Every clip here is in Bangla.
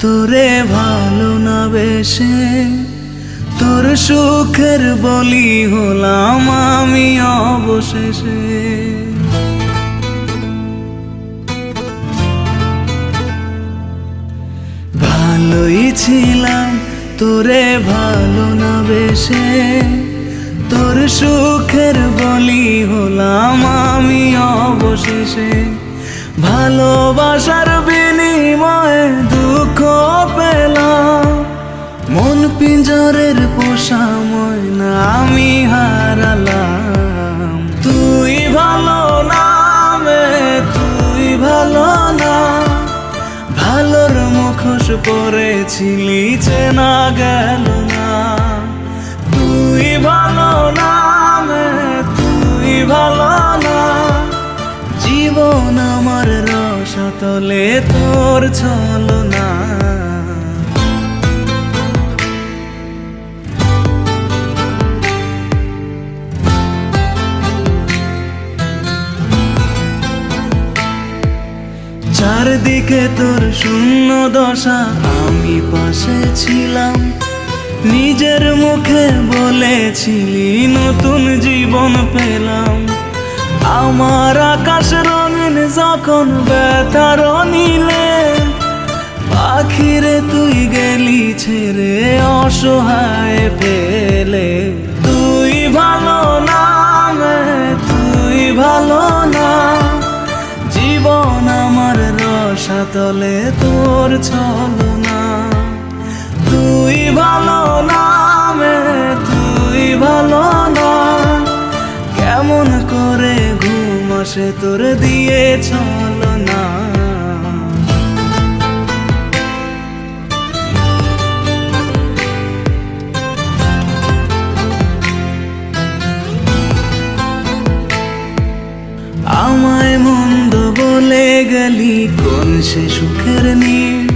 তোরে ভালো না বেশে তোর সুখের বলি হলাম আমি অবশেষে। ভালোই ছিলাম তোরে ভালো না বেশে তোর সুখের বলি হলাম আমি অবশেষে। ভালোবাসার বিনিময়ে দুঃখ পেলাম, মন পিঞ্জরের পোষা ময়না আমি হারালাম। তুই ভালো না তুই ভালো না, ভালোর মুখোশ পরেছিলি চেনা গেল না। তুই ভালো না তুই ভালো না, জীবন আমার রসাতলে তোর ছলনা। চারদিকে তোর শূন্য দশা, আমি পাশে ছিলাম, নিজের মুখে বলেছিলি নতুন জীবন পেলাম। আমার আকাশ রঙিন যখন ব্যথার নীলে, পাখিরে তুই গেলি ছেড়ে অসহায় পেলে। তুই ভালো না তুই ভালো না, জীবন আমার রসাতলে তোর ছলনা। তুই ভালো না তুই ভালো না, কেমন করে ঘুম আসে তোর দিয়ে ছলনা। আমায় মন্দ বলে গেলি কোন সে সুখের নীড়,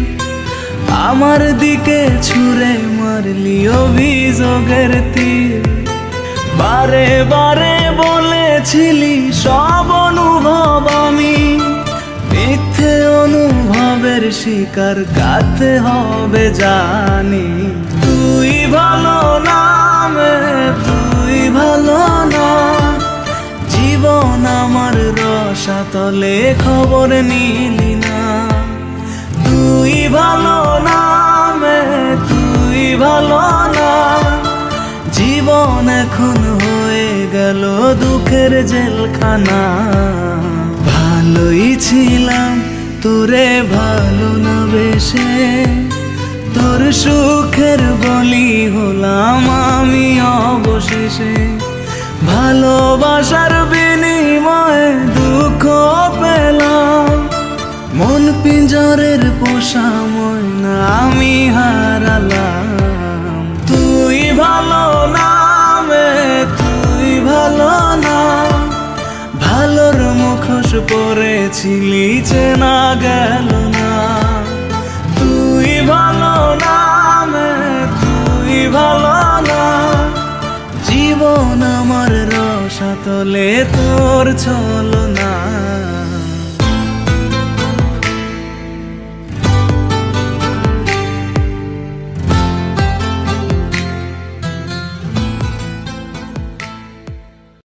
আমার দিকে ছুঁড়ে মারলি অভিযোগের তীর। বারে বারে বলেছিলি সব অনুভব আমি, মিথ্যে অনুভবের শিকার কাটতে হবে জানি। তুই ভালো না তুই ভালো না, জীবন আমার রসাতলে খবর নিলি না। তুই ভালো না তুই ভালো না, জীবন এখন হয়ে গেল দুঃখের জেলখানা। ভালোই ছিলাম তোরে ভালো না বেশে তোর সুখের বলি হলাম আমি অবশেষে। ভালোবাসার বিনিময়ে দুঃখ পেলাম, মন পিঞ্জরের পোষা ময়না আমি হারালাম। তুই ভালো না তুই ভালো না, ভালোর মুখোশ পরেছিলি চেনা গেল না। তুই ভালো না তুই ভালো না, জীবন আমার রসাতলে তোর ছলনা।